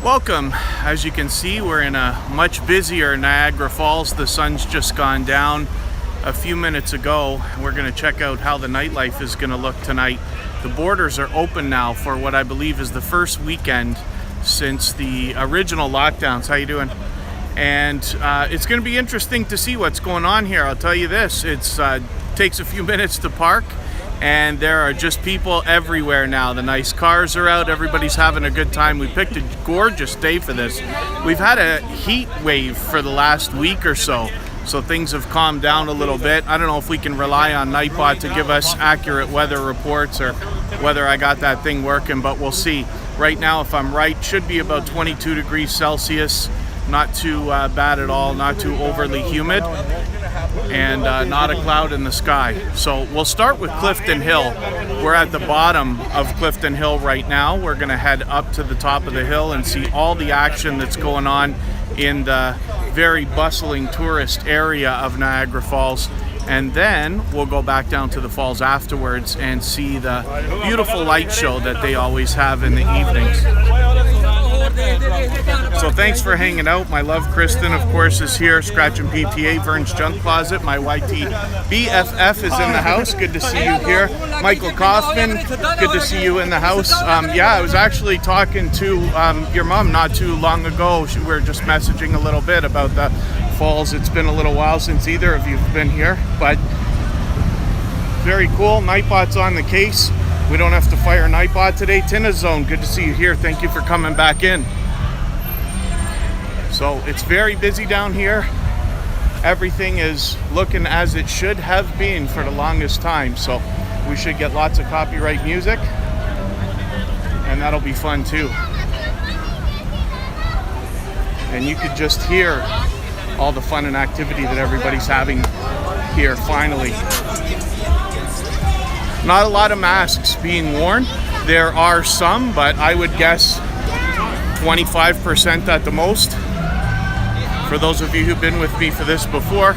Welcome. As you can see, we're in a much busier Niagara Falls. The sun's just gone down a few minutes ago. We're going to check out how the nightlife is going to look tonight. The borders are open now for what I believe is the first weekend since the original lockdowns. How you doing? And it's going to be interesting to see what's going on here. I'll tell you this, it takes a few minutes to park, and there are just people everywhere now. The nice cars are out, everybody's having a good time. We picked a gorgeous day for this. We've had a heat wave for the last week or so things have calmed down a little bit. I don't know if we can rely on Nightbot to give us accurate weather reports or whether I got that thing working, but we'll see. Right now, if I'm right, should be about 22 degrees Celsius. Not too bad at all, not too overly humid, and not a cloud in the sky. So we'll start with Clifton Hill. We're at the bottom of Clifton Hill right now. We're going to head up to the top of the hill and see all the action that's going on in the very bustling tourist area of Niagara Falls. And then we'll go back down to the falls afterwards and see the beautiful light show that they always have in the evenings. So thanks for hanging out. My love Kristen, of course, is here. Scratching PTA, Vern's Junk Closet. My YT BFF is in the house. Good to see you here. Michael Kaufman, good to see you in the house. Yeah, I was actually talking to your mom not too long ago. We were just messaging a little bit about the falls. It's been a little while since either of you have been here, but very cool. Nightbot's on the case. We don't have to fire Nightbot today. Tina Zone, good to see you here. Thank you for coming back in. So it's very busy down here. Everything is looking as it should have been for the longest time. So we should get lots of copyright music, and that'll be fun too. And you could just hear all the fun and activity that everybody's having here finally. Not a lot of masks being worn. There are some, but I would guess 25% at the most. For those of you who've been with me for this before,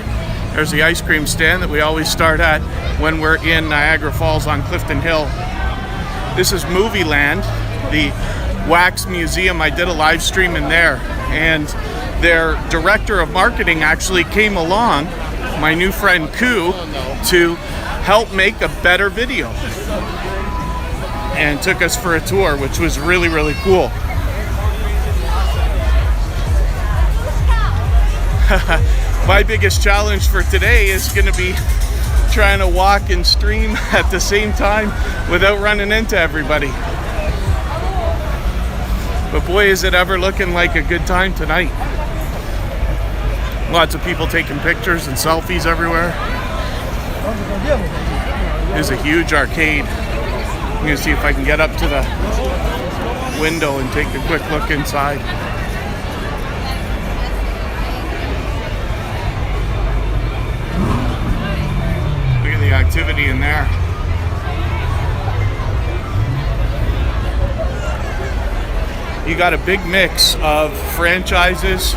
there's the ice cream stand that we always start at when we're in Niagara Falls on Clifton Hill. This is Movie Land, the wax museum. I did a live stream in there, and their director of marketing actually came along, my new friend Kaye, to help make a better video and took us for a tour, which was really, really cool. My biggest challenge for today is going to be trying to walk and stream at the same time without running into everybody. But boy, is it ever looking like a good time tonight. Lots of people taking pictures and selfies everywhere. There's a huge arcade. I'm going to see if I can get up to the window and take a quick look inside. Look at the activity in there. You got a big mix of franchises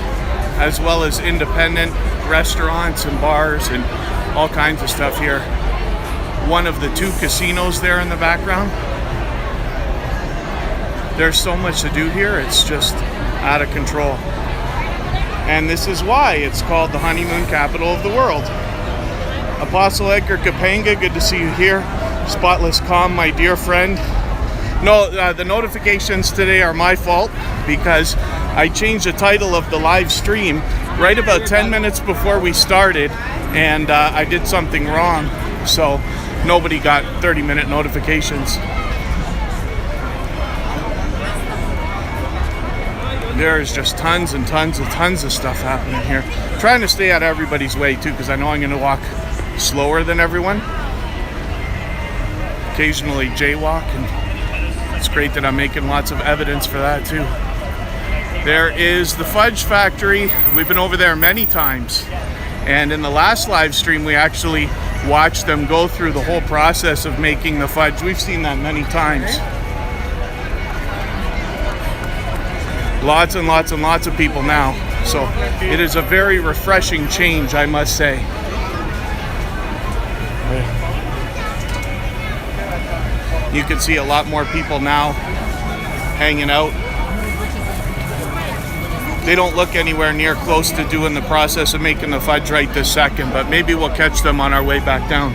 as well as independent restaurants and bars and all kinds of stuff here. One of the two casinos there in the background. There's so much to do here, it's just out of control. And this is why it's called the honeymoon capital of the world. Apostle Edgar Kapanga, good to see you here. Spotless Calm, my dear friend. No, the notifications today are my fault because I changed the title of the live stream right about 10 minutes before we started, and I did something wrong, so nobody got 30-minute notifications. There's just tons and tons and tons of stuff happening here. Trying to stay out of everybody's way too, because I know I'm going to walk slower than everyone. Occasionally jaywalk, and it's great that I'm making lots of evidence for that too. There is the Fudge Factory. We've been over there many times, and in the last live stream we actually watched them go through the whole process of making the fudge. We've seen that many times. Lots and lots and lots of people now, so it is a very refreshing change, I must say. You can see a lot more people now hanging out. They don't look anywhere near close to doing the process of making the fudge right this second, but maybe we'll catch them on our way back down.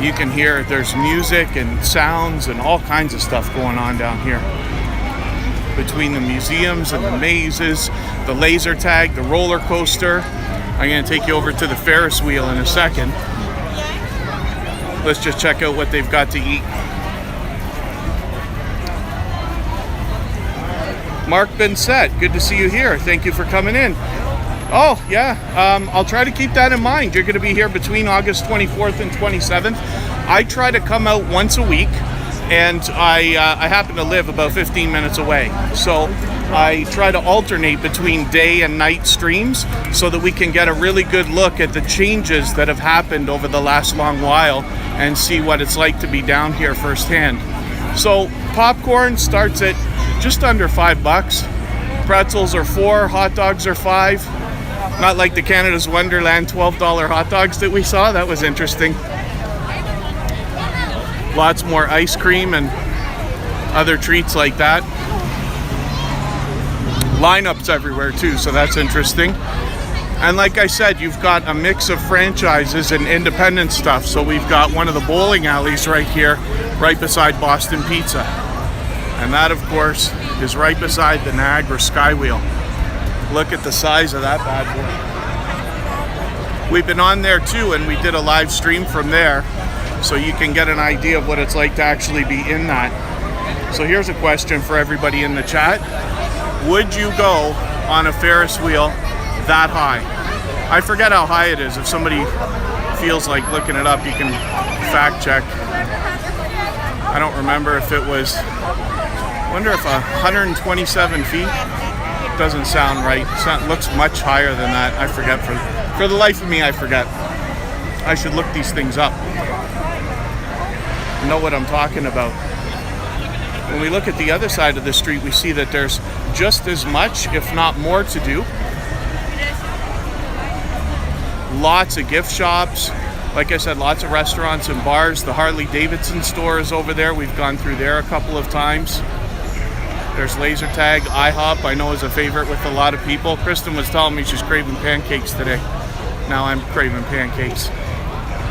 You can hear there's music and sounds and all kinds of stuff going on down here. Between the museums and the mazes, the laser tag, the roller coaster. I'm going to take you over to the Ferris wheel in a second. Let's just check out what they've got to eat. Mark Bensett, good to see you here. Thank you for coming in. Oh, yeah, I'll try to keep that in mind. You're going to be here between August 24th and 27th. I try to come out once a week, and I happen to live about 15 minutes away. So I try to alternate between day and night streams so that we can get a really good look at the changes that have happened over the last long while and see what it's like to be down here firsthand. So popcorn starts at just under $5. Pretzels are $4, hot dogs are $5. Not like the Canada's Wonderland $12 hot dogs that we saw. That was interesting. Lots more ice cream and other treats like that. Lineups everywhere too, so that's interesting. And like I said, you've got a mix of franchises and independent stuff. So we've got one of the bowling alleys right here, right beside Boston Pizza. And that, of course, is right beside the Niagara Skywheel. Look at the size of that bad boy. We've been on there too, and we did a live stream from there, so you can get an idea of what it's like to actually be in that. So here's a question for everybody in the chat. Would you go on a Ferris wheel that high? I forget how high it is. If somebody feels like looking it up, you can fact check. I don't remember if it was, I wonder if 127 feet? Doesn't sound right. Looks much higher than that. I forget. For the life of me, I forget. I should look these things up. Know what I'm talking about. When we look at the other side of the street, we see that there's just as much, if not more, to do. Lots of gift shops. Like I said, lots of restaurants and bars. The Harley Davidson store is over there. We've gone through there a couple of times. There's laser tag. IHOP, I know, is a favorite with a lot of people. Kristen was telling me she's craving pancakes today. Now I'm craving pancakes.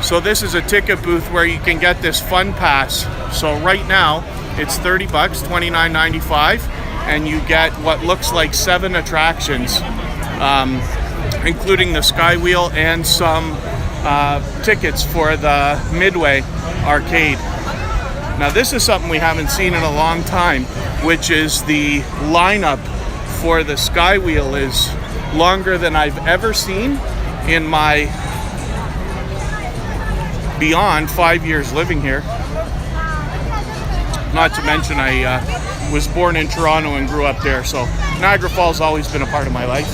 So this is a ticket booth where you can get this fun pass. So right now it's $30, $29.95, and you get what looks like 7 attractions, including the Skywheel and some tickets for the Midway arcade. Now this is something we haven't seen in a long time, which is the lineup for the Skywheel is longer than I've ever seen in my beyond 5 years living here. Not to mention I was born in Toronto and grew up there, so Niagara Falls has always been a part of my life.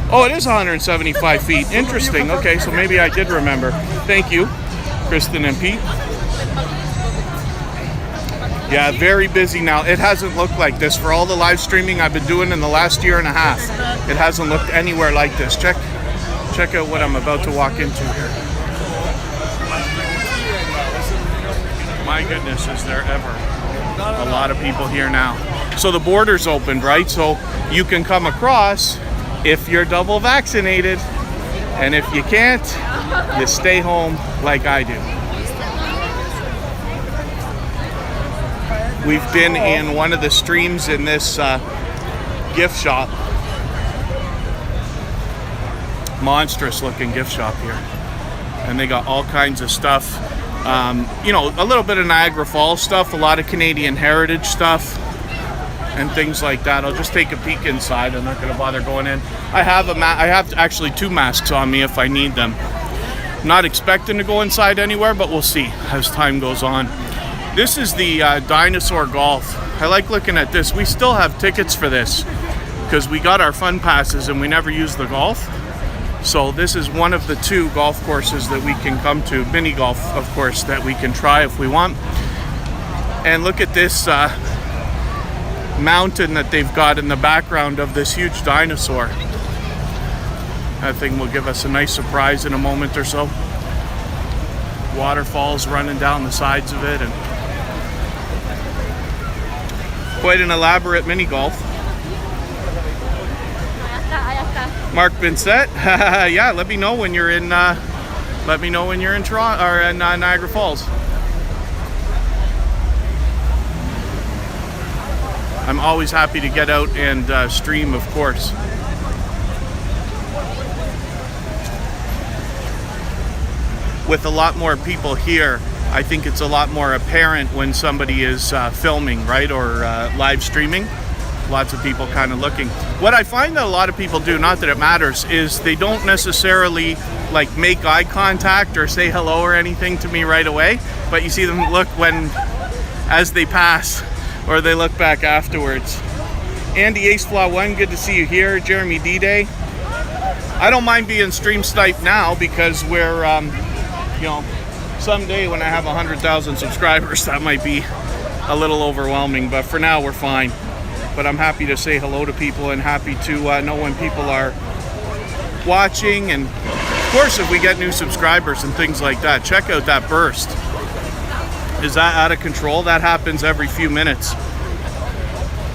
Oh, it is 175 feet. Interesting. Okay, so maybe I did remember. Thank you, Kristen and Pete. Yeah, very busy now. It hasn't looked like this for all the live streaming I've been doing in the last year and a half. It hasn't looked anywhere like this. Check out what I'm about to walk into here. My goodness, is there ever a lot of people here now. So the border's opened, right? So you can come across if you're double vaccinated, and if you can't, you stay home like I do. We've been in one of the streams in this gift shop. Monstrous looking gift shop here. And they got all kinds of stuff. You know, a little bit of Niagara Falls stuff, a lot of Canadian heritage stuff, and things like that. I'll just take a peek inside. I'm not going to bother going in. I have actually 2 masks on me if I need them. Not expecting to go inside anywhere, but we'll see as time goes on. This is the dinosaur golf. I like looking at this. We still have tickets for this because we got our fun passes and we never used the golf. So this is one of the 2 golf courses that we can come to, mini golf, of course, that we can try if we want. And look at this mountain that they've got in the background of this huge dinosaur. That thing will give us a nice surprise in a moment or so. waterfalls running down the sides of it, and quite an elaborate mini golf. Mark Vincent, yeah. Let me know when you're in. Let me know when you're in Toronto or in Niagara Falls. I'm always happy to get out and stream, of course. With a lot more people here, I think it's a lot more apparent when somebody is filming, right, or live streaming. Lots of people kind of looking. What I find that a lot of people do, not that it matters, is they don't necessarily like make eye contact or say hello or anything to me right away, but you see them look as they pass, or they look back afterwards. Andy Ace Flaw 1, good to see you here. Jeremy D-Day. I don't mind being stream sniped now because we're, you know, someday when I have 100,000 subscribers, that might be a little overwhelming, but for now we're fine. But I'm happy to say hello to people and happy to know when people are watching. And of course, if we get new subscribers and things like that, check out that burst. Is that out of control? That happens every few minutes.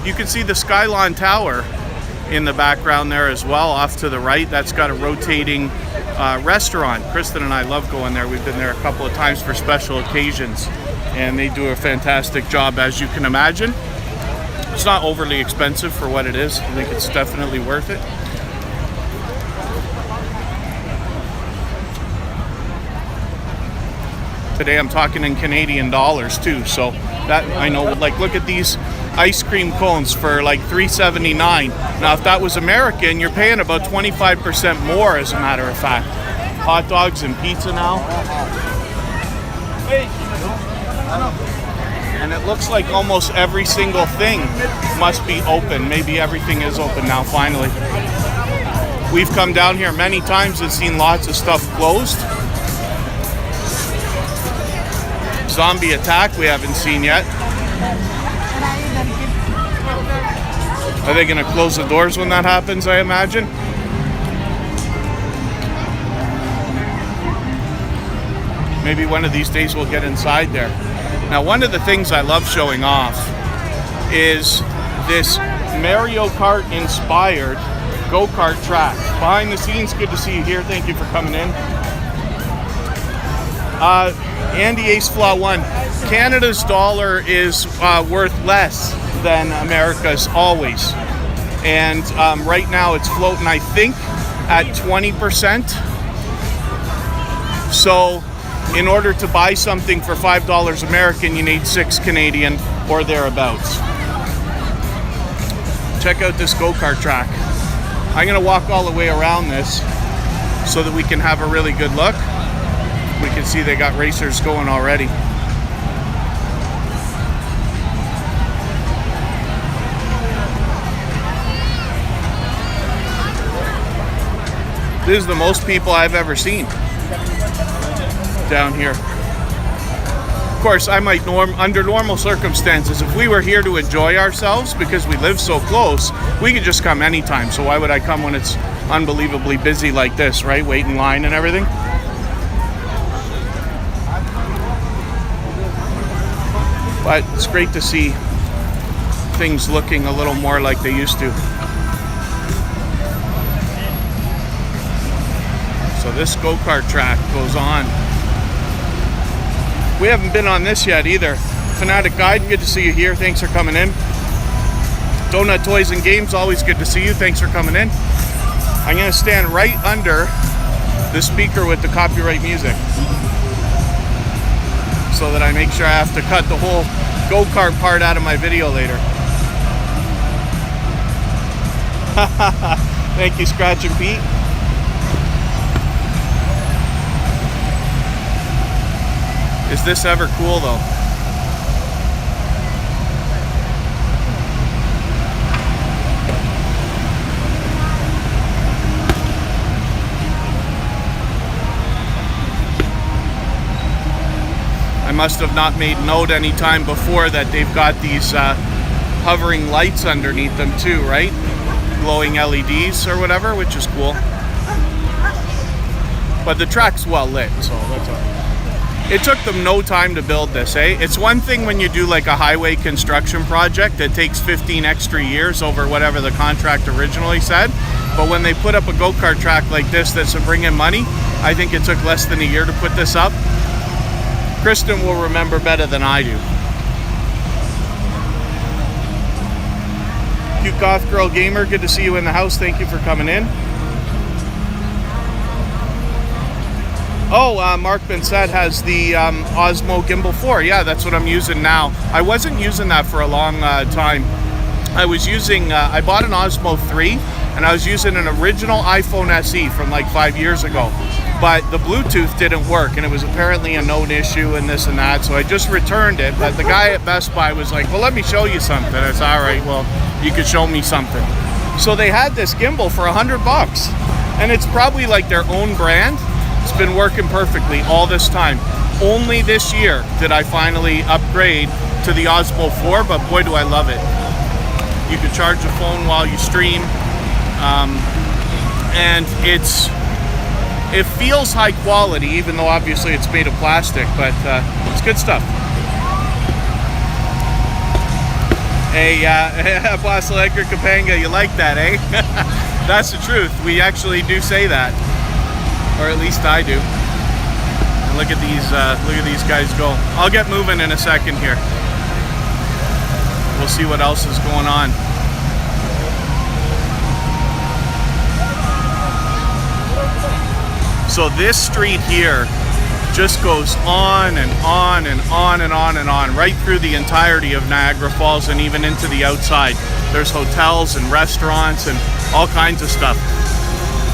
You can see the Skylon Tower in the background there as well, off to the right. That's got a rotating restaurant. Kristen and I love going there. We've been there a couple of times for special occasions, and they do a fantastic job, as you can imagine. It's not overly expensive for what it is. I think it's definitely worth it. Today I'm talking in Canadian dollars too, so that I know. Like, look at these ice cream cones for like $3.79. Now if that was American, you're paying about 25% more, as a matter of fact. Hot dogs and pizza now. And it looks like almost every single thing must be open. Maybe everything is open now, finally. We've come down here many times and seen lots of stuff closed. Zombie Attack we haven't seen yet. Are they going to close the doors when that happens, I imagine? Maybe one of these days we'll get inside there. Now, one of the things I love showing off is this Mario Kart inspired go-kart track. Behind the scenes, good to see you here. Thank you for coming in. Andy Ace Flaw 1, Canada's dollar is worth less than America's always. And right now it's floating, I think, at 20%. So in order to buy something for $5 American, you need 6 Canadian or thereabouts. Check out this go-kart track. I'm gonna walk all the way around this so that we can have a really good look. We can see they got racers going already. This is the most people I've ever seen down here. Of course, I might under normal circumstances, if we were here to enjoy ourselves because we live so close, we could just come anytime. So why would I come when it's unbelievably busy like this, right? Wait in line and everything. But it's great to see things looking a little more like they used to. So this go-kart track goes on. We haven't been on this yet either. Fanatic Guide, good to see you here. Thanks for coming in. Donut Toys and Games, always good to see you. Thanks for coming in. I'm going to stand right under the speaker with the copyright music, so that I make sure I have to cut the whole go-kart part out of my video later. Thank you, Scratch and Pete. Is this ever cool though? I must have not made note any time before that they've got these hovering lights underneath them too, right? Glowing LEDs or whatever, which is cool. But the track's well lit, so that's all right. It took them no time to build this, eh? It's one thing when you do like a highway construction project that takes 15 extra years over whatever the contract originally said. But when they put up a go-kart track like this that's to bring in money, I think it took less than a year to put this up. Kristen will remember better than I do. Cute Goth Girl Gamer, good to see you in the house. Thank you for coming in. Oh, Mark Bensett has the Osmo Gimbal 4. Yeah, that's what I'm using now. I wasn't using that for a long time. I was using, I bought an Osmo 3, and I was using an original iPhone SE from like 5 years ago. But the Bluetooth didn't work, and it was apparently a known issue and this and that, so I just returned it. But the guy at Best Buy was like, well, let me show you something. I said, all right, well, you could show me something. So they had this gimbal for $100, and it's probably like their own brand. It's been working perfectly all this time. Only this year did I finally upgrade to the Osmo 4, but boy, do I love it. You can charge the phone while you stream, and it feels high quality, even though obviously it's made of plastic, but it's good stuff. Hey, Apostle Edgar Kapanga, you like that, eh? That's the truth. We actually do say that, or at least I do. And look at these guys go. I'll get moving in a second here. We'll see what else is going on. So this street here just goes on and on and on and on and on, right through the entirety of Niagara Falls and even into the outside. There's hotels and restaurants and all kinds of stuff.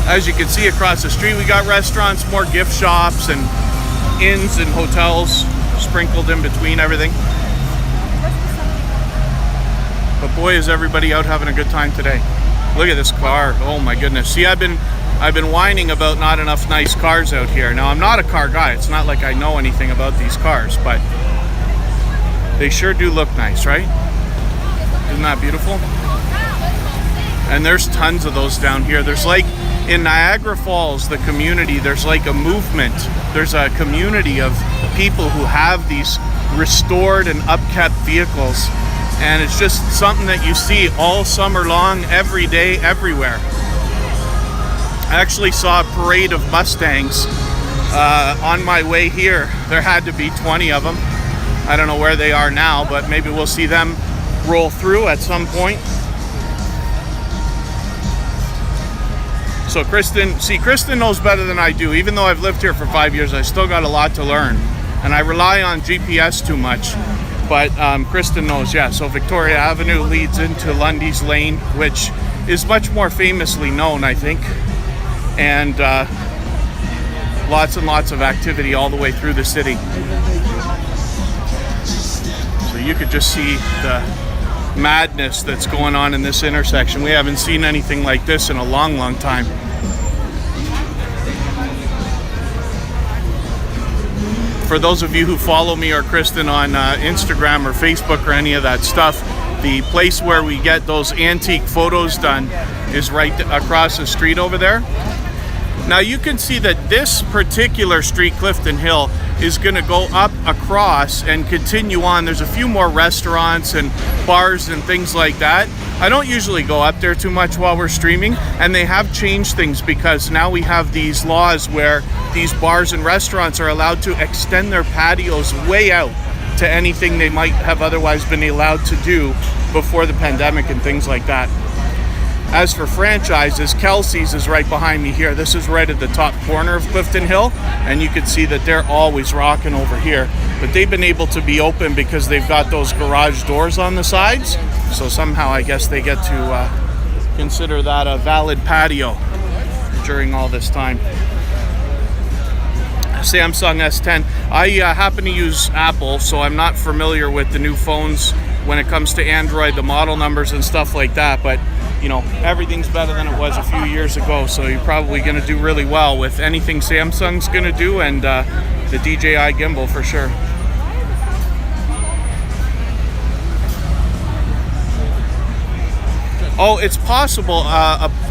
As you can see across the street, we got restaurants, more gift shops and inns and hotels sprinkled in between everything. But boy, is everybody out having a good time today. Look at this car. Oh my goodness. See, I've been whining about not enough nice cars out here. Now, I'm not a car guy. It's not like I know anything about these cars, but they sure do look nice, right? Isn't that beautiful? And there's tons of those down here. There's like, in Niagara Falls, the community, there's like a movement. There's a community of people who have these restored and upkept vehicles. And it's just something that you see all summer long, every day, everywhere. I actually saw a parade of Mustangs on my way here. There had to be 20 of them. I don't know where they are now, but maybe we'll see them roll through at some point. So Kristen knows better than I do. Even though I've lived here for 5 years, I still got a lot to learn. And I rely on GPS too much. But Kristen knows, yeah. So Victoria Avenue leads into Lundy's Lane, which is much more famously known, I think. And lots and lots of activity all the way through the city. So you could just see the madness that's going on in this intersection. We haven't seen anything like this in a long, long time. For those of you who follow me or Kristen on Instagram or Facebook or any of that stuff, the place where we get those antique photos done is right across the street over there. Now you can see that this particular street, Clifton Hill, is going to go up across and continue on. There's a few more restaurants and bars and things like that. I don't usually go up there too much while we're streaming, and they have changed things because now we have these laws where these bars and restaurants are allowed to extend their patios way out to anything they might have otherwise been allowed to do before the pandemic and things like that. As for franchises, Kelsey's is right behind me here. This is right at the top corner of Clifton Hill, and you can see that they're always rocking over here. But they've been able to be open because they've got those garage doors on the sides. So somehow I guess they get to consider that a valid patio during all this time. Samsung S10. I happen to use Apple, so I'm not familiar with the new phones when it comes to Android, the model numbers and stuff like that, but you know, everything's better than it was a few years ago, so you're probably going to do really well with anything Samsung's going to do, and the DJI gimbal for sure. Oh, it's possible,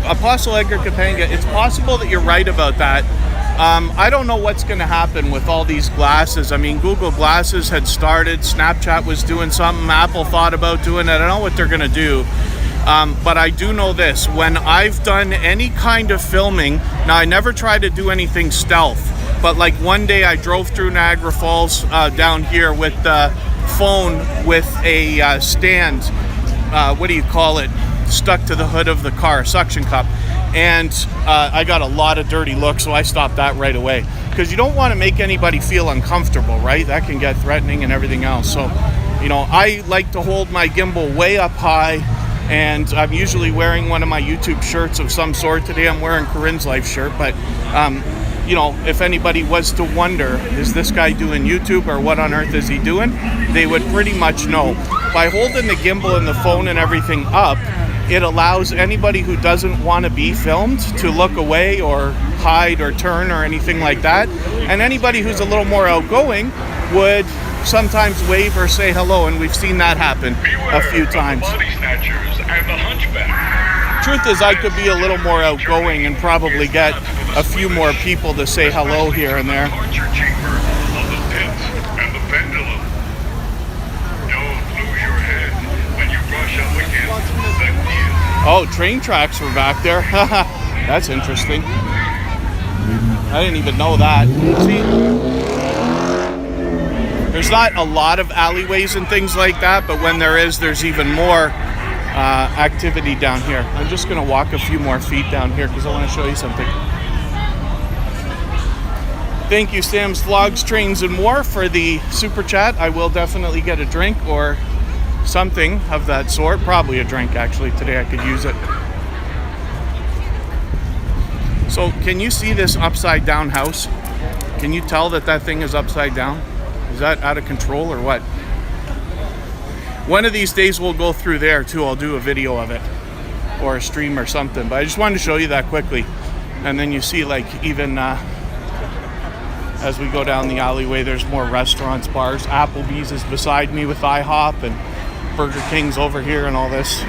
Apostle Edgar Kapanga, it's possible that you're right about that. I don't know what's going to happen with all these glasses. I mean, Google Glasses had started, Snapchat was doing something, Apple thought about doing it. I don't know what they're going to do. But I do know this, when I've done any kind of filming, now I never try to do anything stealth, but like one day I drove through Niagara Falls down here with the phone with a stand, what do you call it, stuck to the hood of the car, suction cup. And I got a lot of dirty looks, so I stopped that right away. Because you don't want to make anybody feel uncomfortable, right? That can get threatening and everything else. So, you know, I like to hold my gimbal way up high, and I'm usually wearing one of my YouTube shirts of some sort. Today I'm wearing Corinne's Life shirt, but, you know, if anybody was to wonder, is this guy doing YouTube or what on earth is he doing? They would pretty much know. By holding the gimbal and the phone and everything up, it allows anybody who doesn't want to be filmed to look away or hide or turn or anything like that. And anybody who's a little more outgoing would sometimes wave or say hello, and we've seen that happen a few times. Body snatchers and the hunchback. Truth is, I could be a little more outgoing and probably get a few more people to say hello here and there. Torture chamber of the pit and the pendulum. Don't lose your head when you brush up against the deal. Oh, train tracks were back there. That's interesting. I didn't even know that. See? There's not a lot of alleyways and things like that, but when there is, there's even more activity down here. I'm just going to walk a few more feet down here because I want to show you something. Thank you, Sam's Vlogs, Trains and More, for the super chat. I will definitely get a drink or something of that sort. Probably a drink, actually. Today I could use it. So, can you see this upside down house? Can you tell that that thing is upside down? Is that out of control or what? One of these days we'll go through there too. I'll do a video of it or a stream or something. But I just wanted to show you that quickly. And then you see, like, even as we go down the alleyway, there's more restaurants, bars. Applebee's is beside me with IHOP, and Burger King's over here and all this.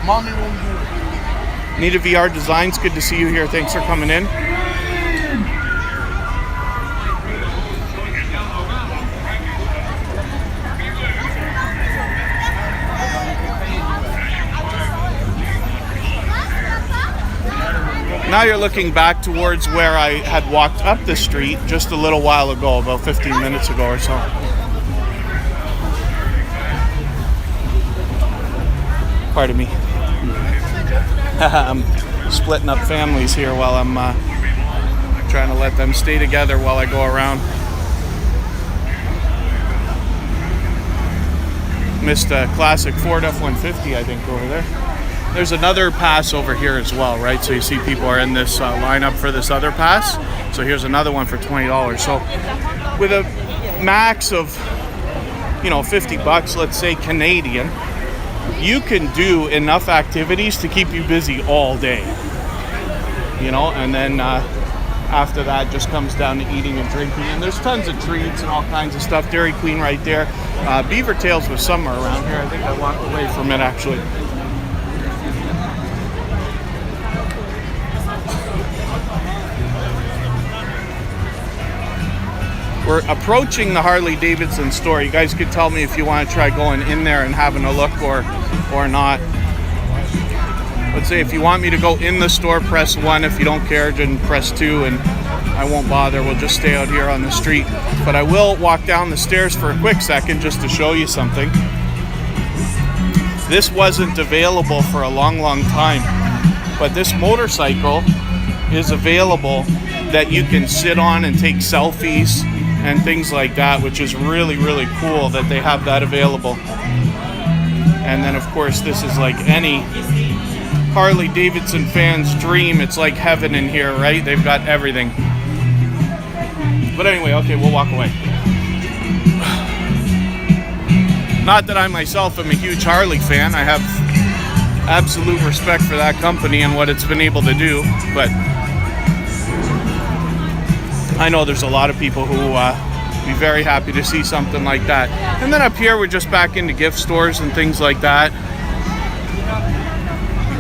Mommy won't do it. Nita VR Designs, good to see you here. Thanks for coming in. Now you're looking back towards where I had walked up the street just a little while ago, about 15 minutes ago or so. Pardon me. I'm splitting up families here while I'm trying to let them stay together while I go around. Missed a classic Ford F-150, I think, over there. There's another pass over here as well, right? So you see people are in this lineup for this other pass. So here's another one for $20. So with a max of, you know, 50 bucks, let's say Canadian, you can do enough activities to keep you busy all day, you know, and then after that just comes down to eating and drinking, and there's tons of treats and all kinds of stuff. Dairy Queen right there. Beaver Tails was somewhere around here. I think I walked away from it actually. We're approaching the Harley Davidson store. You guys could tell me if you want to try going in there and having a look or not. Let's say if you want me to go in the store, press 1. If you don't care, then press 2, and I won't bother. We'll just stay out here on the street. But I will walk down the stairs for a quick second just to show you something. This wasn't available for a long time, but this motorcycle is available that you can sit on and take selfies and things like that, which is really cool that they have that available. And then of course this is like any Harley Davidson fan's dream. It's like heaven in here, right? They've got everything. But anyway, okay, we'll walk away. Not that I myself am a huge Harley fan. I have absolute respect for that company and what it's been able to do, but I know there's a lot of people who be very happy to see something like that. And then up here, we're just back into gift stores and things like that.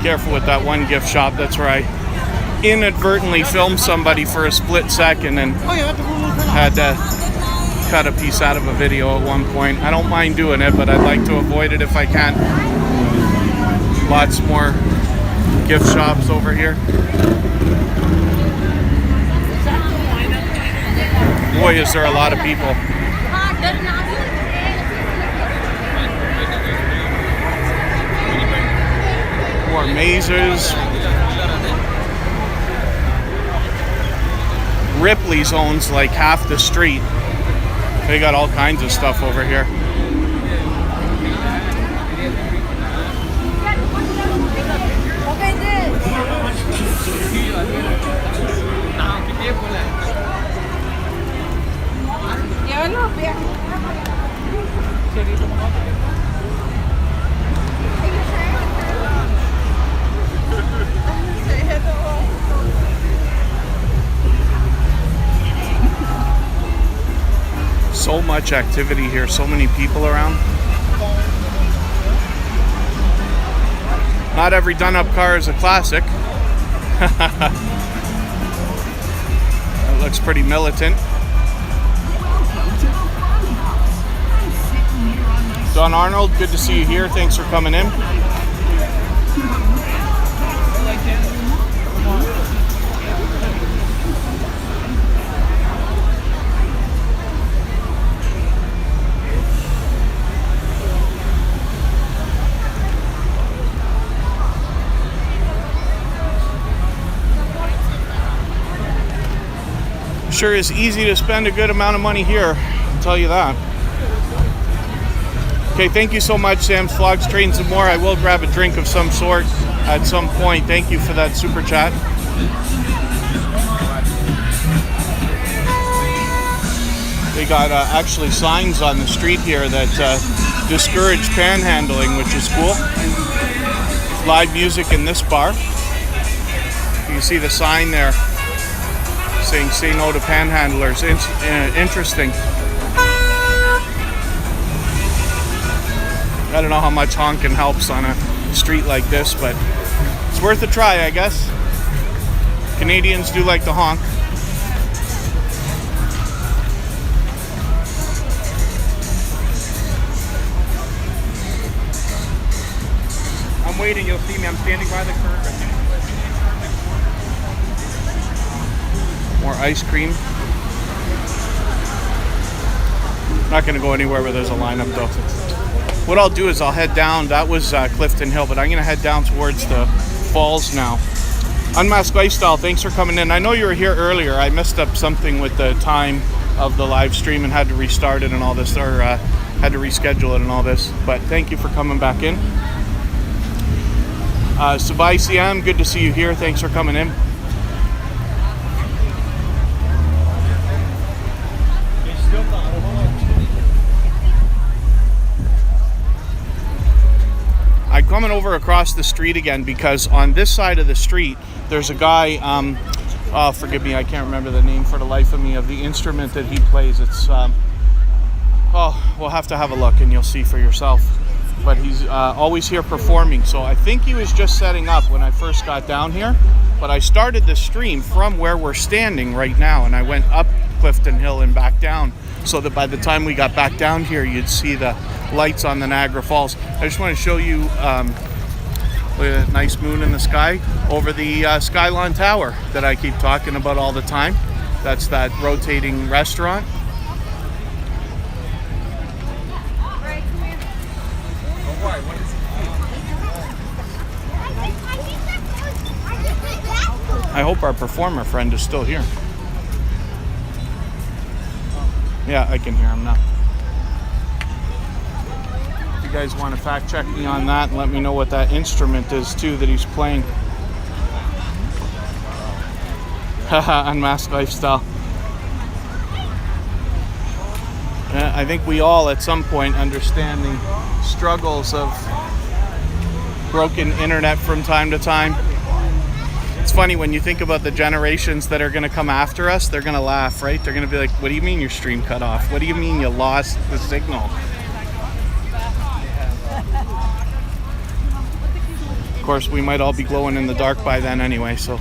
Careful with that one gift shop. That's where I inadvertently filmed somebody for a split second and had to cut a piece out of a video at one point. I don't mind doing it, but I'd like to avoid it if I can. Lots more gift shops over here. Boy, is there a lot of people. More mazes. Ripley's owns like half the street. They got all kinds of stuff over here. So much activity here, so many people around. Not every done-up car is a classic. That looks pretty militant. Don Arnold, good to see you here. Thanks for coming in. Sure is easy to spend a good amount of money here, I'll tell you that. Okay, thank you so much, Sam's Vlogs, Trains and More. I will grab a drink of some sort at some point. Thank you for that super chat. They got actually signs on the street here that discourage panhandling, which is cool. Live music in this bar. You can see the sign there saying "Say no to panhandlers." Interesting. I don't know how much honking helps on a street like this, but it's worth a try, I guess. Canadians do like to honk. I'm waiting, you'll see me. I'm standing by the curb. More ice cream. Not going to go anywhere where there's a lineup though. What I'll do is I'll head down. That was Clifton Hill, but I'm going to head down towards the falls now. Unmasked Lifestyle, thanks for coming in. I know you were here earlier. I messed up something with the time of the live stream and had to restart it and all this, or had to reschedule it and all this. But thank you for coming back in. Sabai CM, good to see you here. Thanks for coming in. I'm coming over across the street again because on this side of the street there's a guy, oh forgive me, I can't remember the name for the life of me of the instrument that he plays. It's oh, we'll have to have a look and you'll see for yourself, but he's always here performing. So I think he was just setting up when I first got down here, but I started the stream from where we're standing right now and I went up Clifton Hill and back down so that by the time we got back down here you'd see the lights on the Niagara Falls. I just want to show you look at that nice moon in the sky over the Skyline Tower that I keep talking about all the time. That's that rotating restaurant. I hope our performer friend is still here. Yeah, I can hear him now. If you guys want to fact check me on that and let me know what that instrument is too that he's playing. Haha, Unmasked Lifestyle. I think we all at some point understand the struggles of broken internet from time to time. It's funny when you think about the generations that are going to come after us, they're going to laugh, right? They're going to be like, what do you mean your stream cut off? What do you mean you lost the signal? Of course, we might all be glowing in the dark by then anyway, so.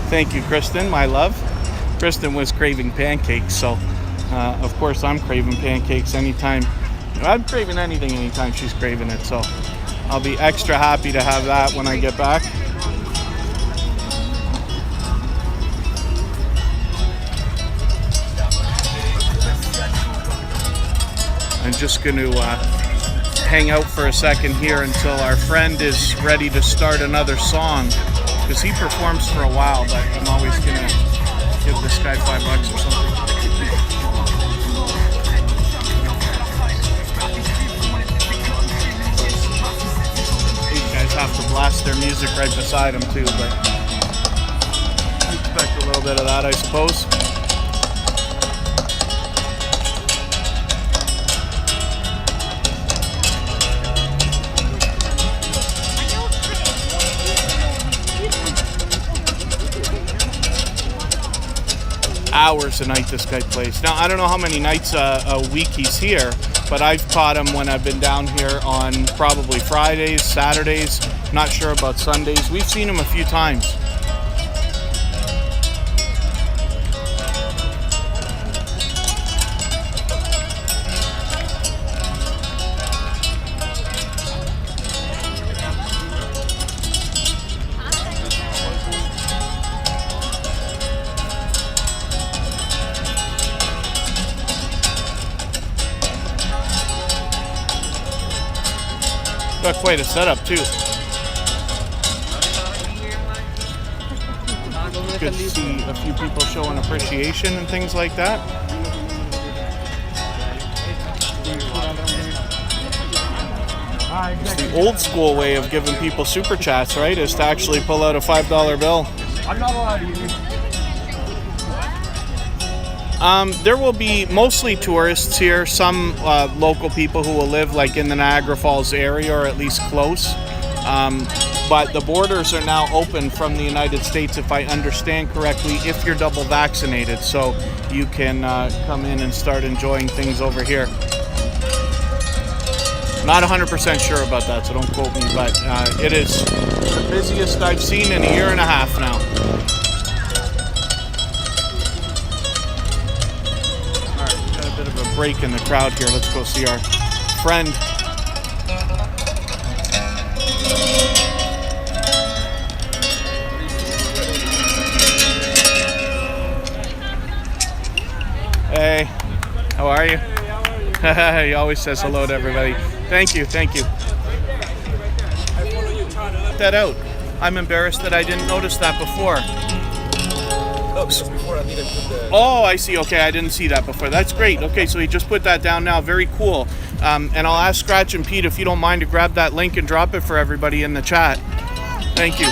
Thank you, Kristen, my love. Kristen was craving pancakes, so of course I'm craving pancakes anytime. I'm craving anything anytime she's craving it, so I'll be extra happy to have that when I get back. I'm just going to hang out for a second here until our friend is ready to start another song, because he performs for a while, but I'm always going to give this guy $5 or something. These guys have to blast their music right beside them too, but I expect a little bit of that, I suppose. Hours a night this guy plays. Now, I don't know how many nights a week he's here, but I've caught him when I've been down here on probably Fridays, Saturdays, not sure about Sundays. We've seen him a few times. Got quite a setup too. Good to see a few people showing appreciation and things like that. It's the old school way of giving people super chats, right? Is to actually pull out a $5 bill. I'm not allowed to use it. There will be mostly tourists here, some local people who will live like in the Niagara Falls area or at least close. But the borders are now open from the United States, if I understand correctly, if you're double vaccinated. So you can come in and start enjoying things over here. Not 100% sure about that, so don't quote me, but it is the busiest I've seen in a year and a half now. Bit of a break in the crowd here. Let's go see our friend. Hey, how are you? He always says hello to everybody. Thank you, thank you. Check that out. I'm embarrassed that I didn't notice that before. Oh, I see. Okay, I didn't see that before. That's great. Okay, so he just put that down now. Very cool. And I'll ask Scratch and Pete if you don't mind to grab that link and drop it for everybody in the chat. Thank you.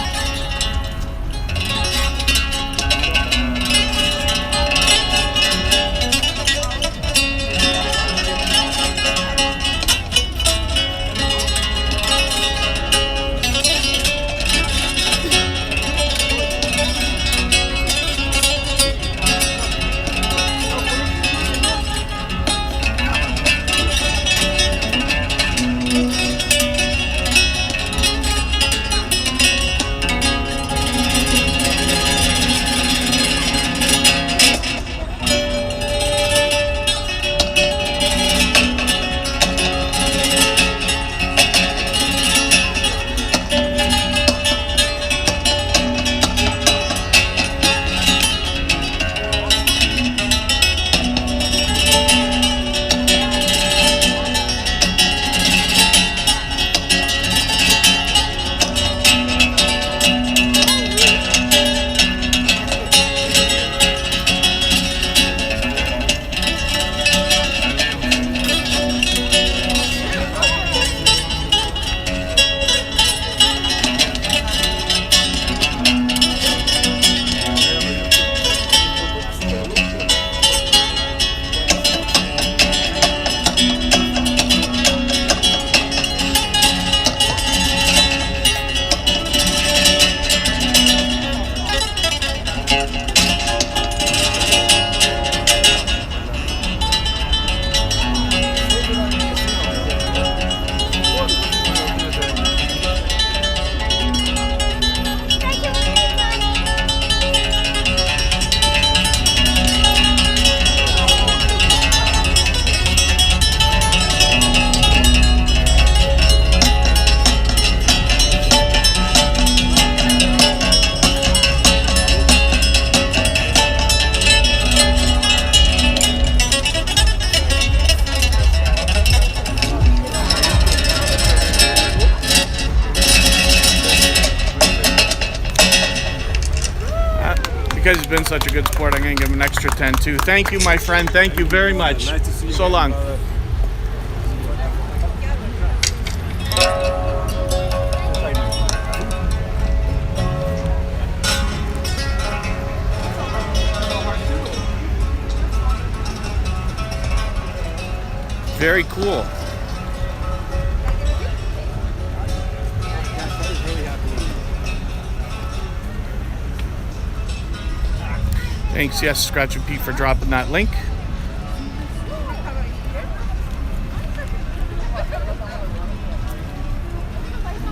been such a good sport, I'm going to give him an extra 10 too. Thank you, my friend. Thank you very much. Nice to see you. So long. Very cool. Thanks, yes, Scratch and Pete, for dropping that link.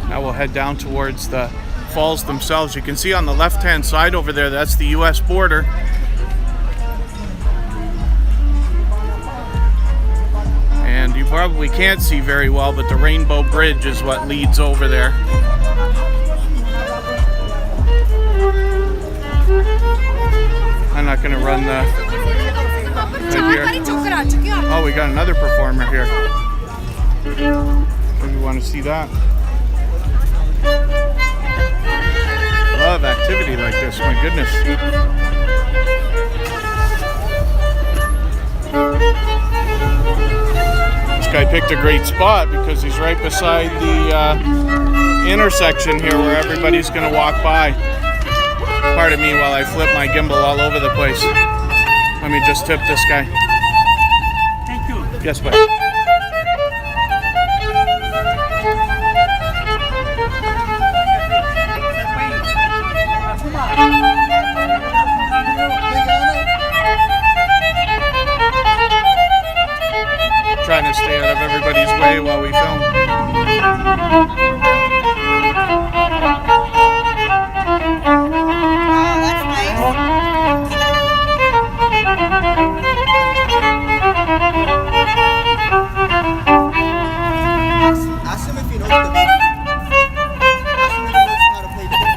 Now we'll head down towards the falls themselves. You can see on the left-hand side over there, that's the U.S. border. And you probably can't see very well, but the Rainbow Bridge is what leads over there. I'm not going to run the right here. Oh, we got another performer here. Maybe you want to see that. Love activity like this, my goodness. This guy picked a great spot because he's right beside the intersection here where everybody's going to walk by. Pardon me while I flip my gimbal all over the place. Let me just tip this guy. Thank you. Yes, bud. Trying to stay out of everybody's way while we film. Ask him if he knows the video. Ask him if he knows how to play the video.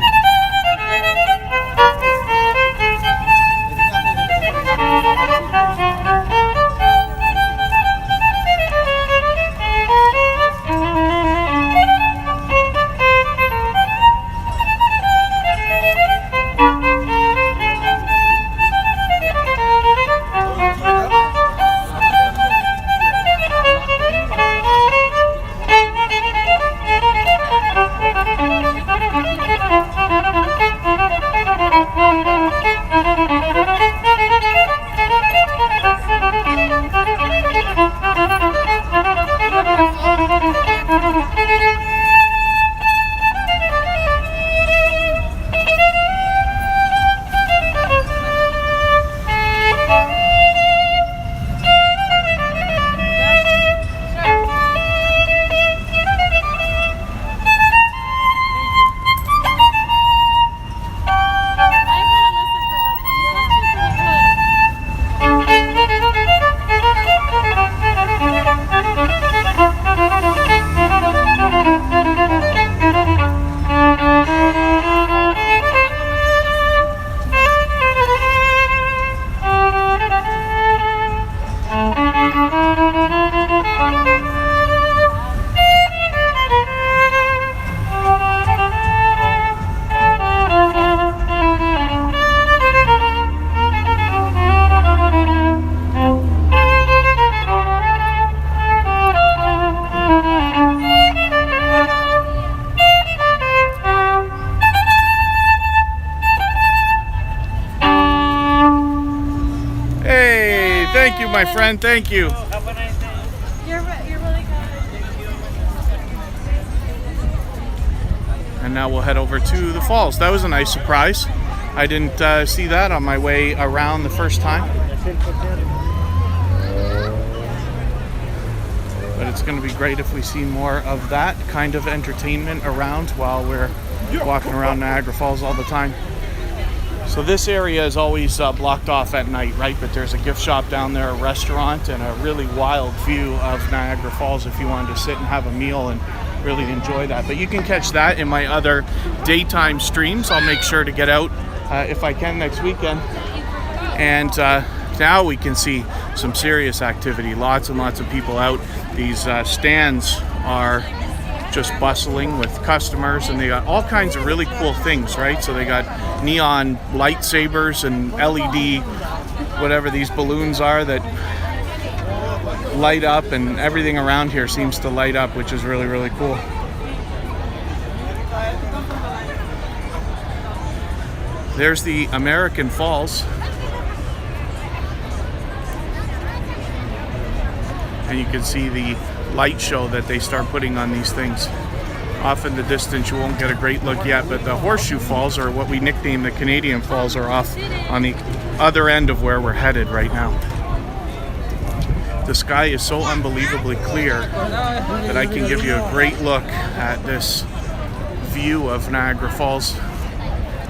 Thank you, my friend. Thank you. Have a nice day. You're really good. And now we'll head over to the falls. That was a nice surprise. I didn't see that on my way around the first time. But it's going to be great if we see more of that kind of entertainment around while we're walking around Niagara Falls all the time. So this area is always blocked off at night, right? But there's a gift shop down there, a restaurant, and a really wild view of Niagara Falls if you wanted to sit and have a meal and really enjoy that. But you can catch that in my other daytime streams. I'll make sure to get out if I can next weekend. And now we can see some serious activity. Lots and lots of people out. These stands are just bustling with customers, and they got all kinds of really cool things, right? So they got neon lightsabers and LED, whatever these balloons are that light up, and everything around here seems to light up, which is really, really cool. There's the American Falls. And you can see the light show that they start putting on these things. Off in the distance, you won't get a great look yet, but the Horseshoe Falls, or what we nickname the Canadian Falls, are off on the other end of where we're headed right now. The sky is so unbelievably clear that I can give you a great look at this view of Niagara Falls.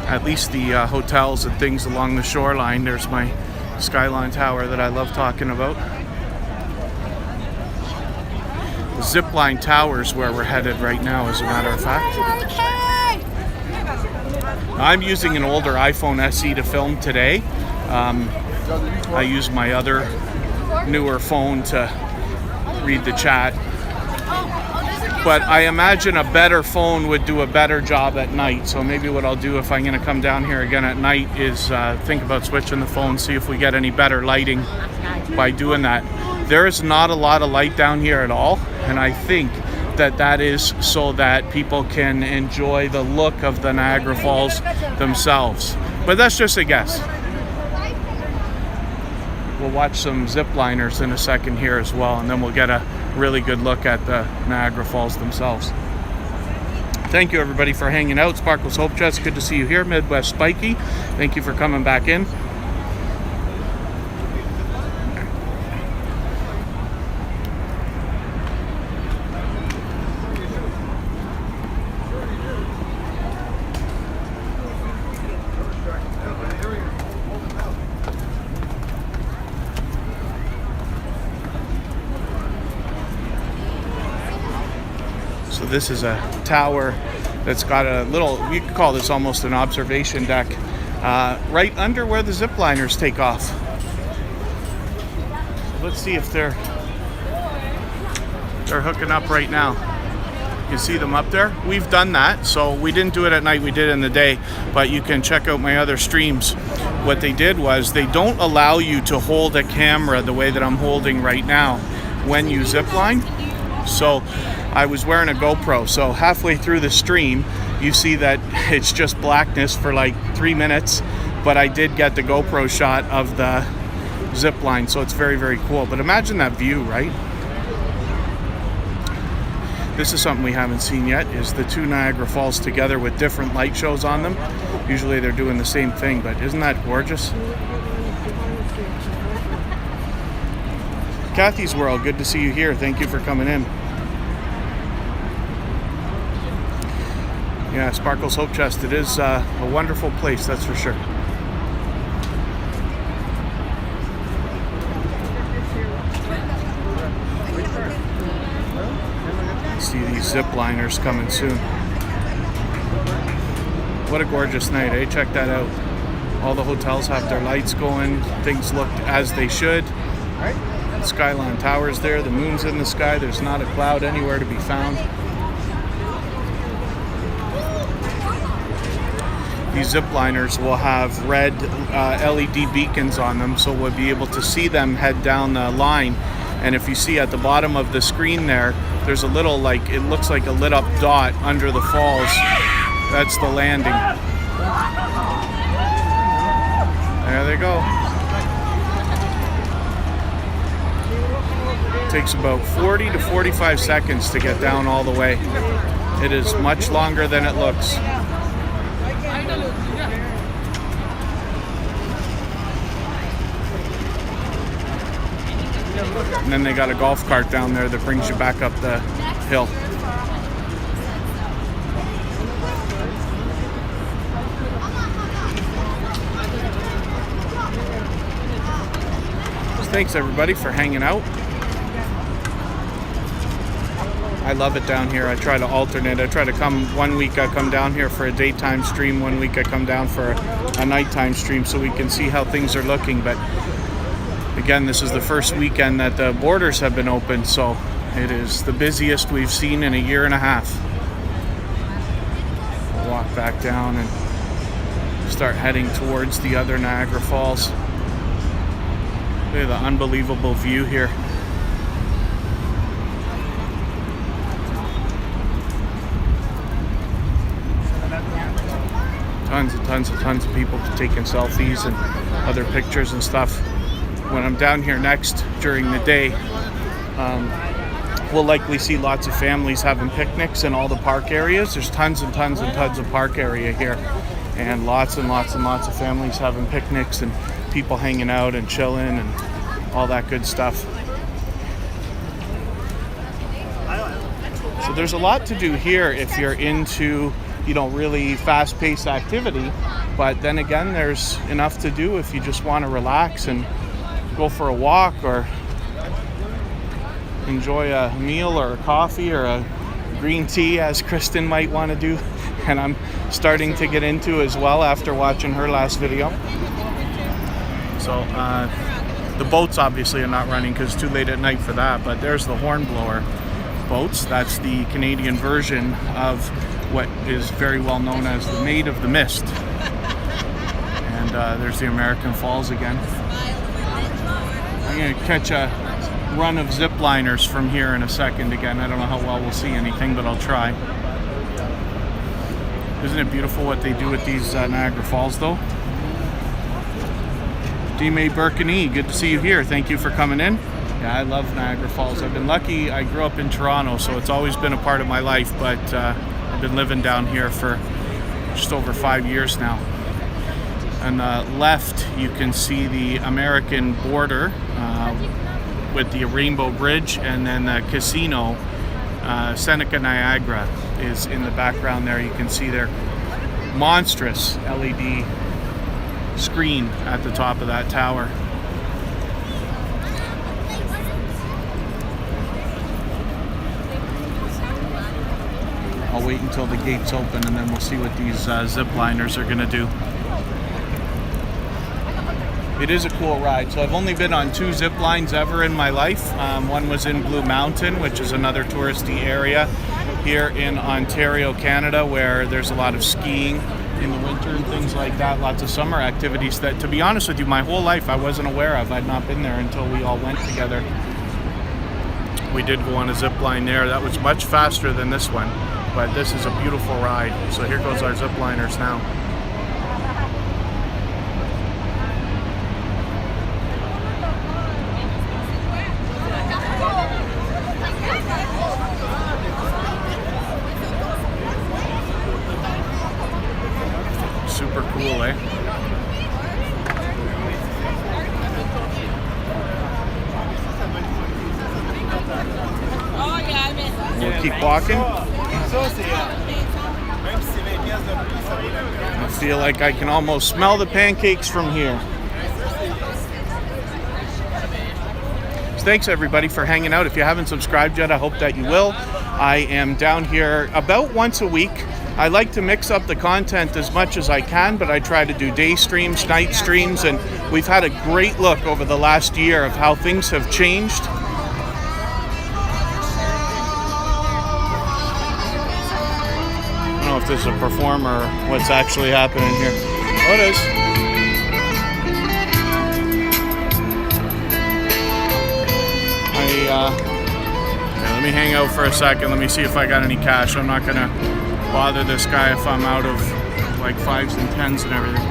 At least the hotels and things along the shoreline. There's my Skyline Tower that I love talking about. The Zipline Tower's where we're headed right now, as a matter of fact. I'm using an older iPhone SE to film today. I use my other newer phone to read the chat. But I imagine a better phone would do a better job at night. So maybe what I'll do if I'm going to come down here again at night is think about switching the phone, see if we get any better lighting by doing that. There is not a lot of light down here at all, and I think that is so that people can enjoy the look of the Niagara Falls themselves. But that's just a guess. We'll watch some zipliners in a second here as well, and then we'll get a really good look at the Niagara Falls themselves. Thank you everybody for hanging out. Sparkles Hope Chest, good to see you here. Midwest Spiky, thank you for coming back in. So this is a tower that's got a little, you could call this almost an observation deck, right under where the zipliners take off. So let's see if they're hooking up right now. You can see them up there. We've done that, so we didn't do it at night, we did it in the day, but you can check out my other streams. What they did was they don't allow you to hold a camera the way that I'm holding right now when you zipline. So I was wearing a GoPro, so halfway through the stream you see that it's just blackness for like 3 minutes, but I did get the GoPro shot of the zip line, so it's very, very cool. But imagine that view, right? This is something we haven't seen yet, is the two Niagara Falls together with different light shows on them. Usually they're doing the same thing, but isn't that gorgeous? Kathy's World, good to see you here. Thank you for coming in. Yeah, Sparkles Hope Chest, it is a wonderful place, that's for sure. See these zip liners coming soon. What a gorgeous night, eh? Check that out. All the hotels have their lights going, things look as they should. Skyline Tower's there, the moon's in the sky, there's not a cloud anywhere to be found. These zipliners will have red LED beacons on them, so we'll be able to see them head down the line. And if you see at the bottom of the screen there, there's a little, like, it looks like a lit up dot under the falls. That's the landing. There they go. It takes about 40 to 45 seconds to get down all the way. It is much longer than it looks. And then they got a golf cart down there that brings you back up the hill. So thanks everybody for hanging out. I love it down here. I try to alternate. I try to come one week, I come down here for a daytime stream. One week I come down for a nighttime stream so we can see how things are looking. But again, this is the first weekend that the borders have been open, so It is the busiest we've seen in a year and a half. We'll walk back down and start heading towards the other Niagara Falls. Look at the unbelievable view here. Tons of people taking selfies and other pictures and stuff. When I'm down here next during the day, we'll likely see lots of families having picnics in all the park areas. There's tons and tons of park area here, and lots of families having picnics and people hanging out and chilling and all that good stuff. So there's a lot to do here if you're into, you know, really fast-paced activity, but then again, there's enough to do if you just want to relax and go for a walk or enjoy a meal or a coffee or a green tea, as Kristen might want to do, and I'm starting to get into as well after watching her last video. So the boats obviously are not running because it's too late at night for that, but there's the Hornblower boats. That's the Canadian version of what is very well known as the Maid of the Mist. And there's the American Falls again. I'm going to catch a run of zip liners from here in a second again. I don't know how well we'll see anything, but I'll try. Isn't it beautiful what they do with these Niagara Falls though? D-May Burkini, good to see you here. Thank you for coming in. Yeah, I love Niagara Falls. I've been lucky. I grew up in Toronto, so it's always been a part of my life, but I've been living down here for just over 5 years now. On the left, you can see the American border with the Rainbow Bridge, and then the casino, Seneca Niagara, is in the background there. You can see their monstrous LED screen at the top of that tower. I'll wait until the gates open and then we'll see what these zip liners are going to do. It is a cool ride. So I've only been on 2 zip lines ever in my life. One was in Blue Mountain, which is another touristy area here in Ontario, Canada, where there's a lot of skiing in the winter and things like that. Lots of summer activities that, to be honest with you, my whole life I wasn't aware of. I'd not been there until we all went together. We did go on a zip line there. That was much faster than this one, but this is a beautiful ride. So here goes our zip liners now. Super cool, eh? We'll keep walking. I feel like I can almost smell the pancakes from here. So thanks everybody for hanging out. If you haven't subscribed yet, I hope that you will. I am down here about once a week. I like to mix up the content as much as I can, but I try to do day streams, night streams, and we've had a great look over the last year of how things have changed. I don't know if this is a performer or what's actually happening here. Oh, it is. Let me hang out for a second. Let me see if I got any cash. I'm not gonna bother this guy if I'm out of like 5s and 10s and everything.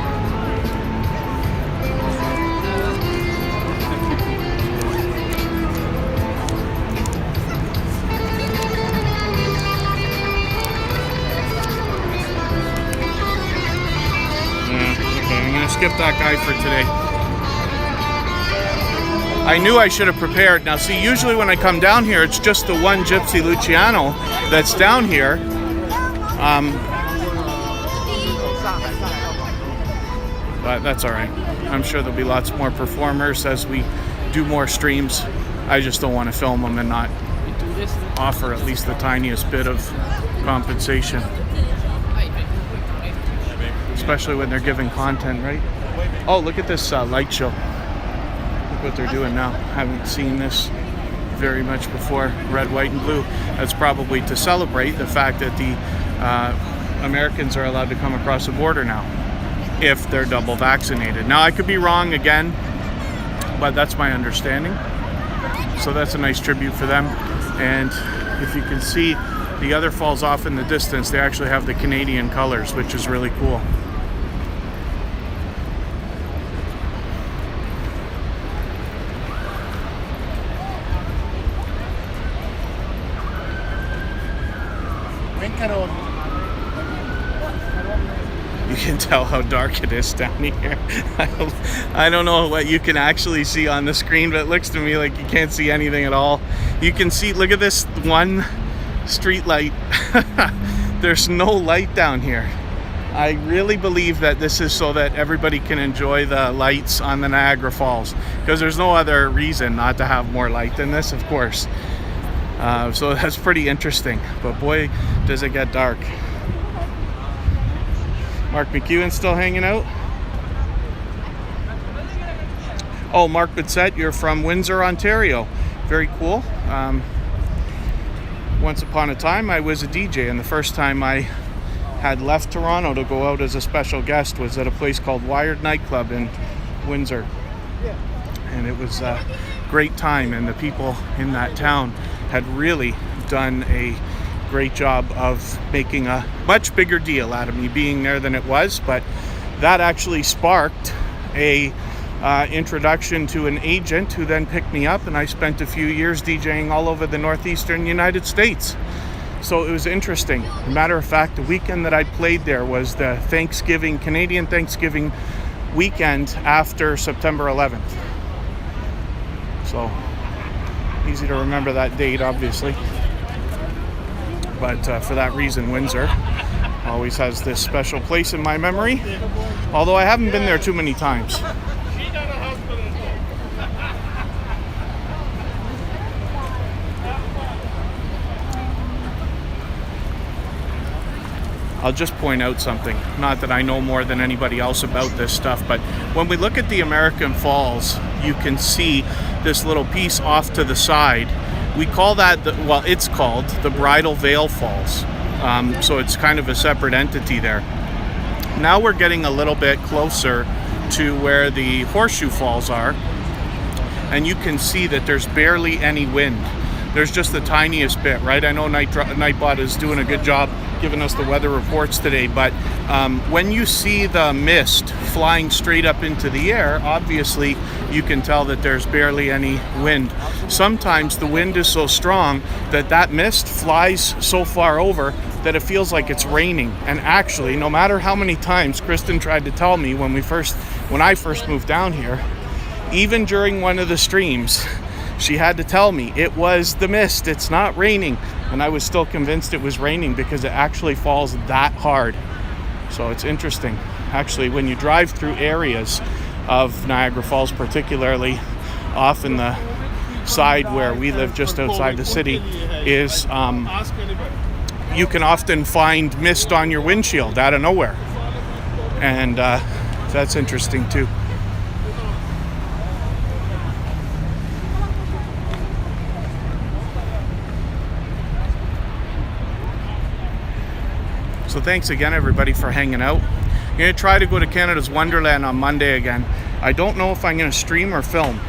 Okay, I'm gonna skip that guy for today. I knew I should have prepared. Now see, usually when I come down here, it's just the one Gypsy Luciano that's down here. But that's all right. I'm sure there'll be lots more performers as we do more streams. I just don't want to film them and not offer at least the tiniest bit of compensation. Especially when they're giving content, right? Oh, look at this light show. Look what they're doing now. Haven't seen this very much before red, white, and blue. That's probably to celebrate the fact that the Americans are allowed to come across the border now if they're double vaccinated. Now, I could be wrong again, but that's my understanding. So that's a nice tribute for them. And if you can see the other falls off in the distance, they actually have the Canadian colors, which is really cool. You can tell how dark it is down here. I don't know what you can actually see on the screen, but it looks to me like you can't see anything at all. You can see, look at this one street light. There's no light down here. I really believe that this is so that everybody can enjoy the lights on the Niagara Falls, because there's no other reason not to have more light than this, of course. So that's pretty interesting, but boy, does it get dark. Mark McEwen's still hanging out. Oh, Mark Bitzett, you're from Windsor, Ontario. Very cool. Once upon a time, I was a DJ, and the first time I had left Toronto to go out as a special guest was at a place called Wired Nightclub in Windsor. And it was a great time, and the people in that town had really done a great job of making a much bigger deal out of me being there than it was. But that actually sparked a introduction to an agent who then picked me up, and I spent a few years DJing all over the northeastern United States. So it was interesting. Matter of fact, the weekend that I played there was the Canadian Thanksgiving weekend after September 11th. So easy to remember that date, obviously. But for that reason, Windsor always has this special place in my memory, although I haven't been there too many times. I'll just point out something, not that I know more than anybody else about this stuff, but when we look at the American Falls, you can see this little piece off to the side. We call that, it's called the Bridal Veil Falls. So it's kind of a separate entity there. Now we're getting a little bit closer to where the Horseshoe Falls are, and you can see that there's barely any wind. There's just the tiniest bit, right? I know Nightbot is doing a good job giving us the weather reports today, but when you see the mist flying straight up into the air, obviously you can tell that there's barely any wind. Sometimes the wind is so strong that that mist flies so far over that it feels like it's raining. And actually, no matter how many times Kristen tried to tell me when I first moved down here, even during one of the streams, she had to tell me it was the mist, it's not raining. And I was still convinced it was raining because it actually falls that hard. So it's interesting. Actually, when you drive through areas of Niagara Falls, particularly off in the side where we live just outside the city, is you can often find mist on your windshield out of nowhere. And that's interesting too. So thanks again, everybody, for hanging out. I'm going to try to go to Canada's Wonderland on Monday again. I don't know if I'm going to stream or film,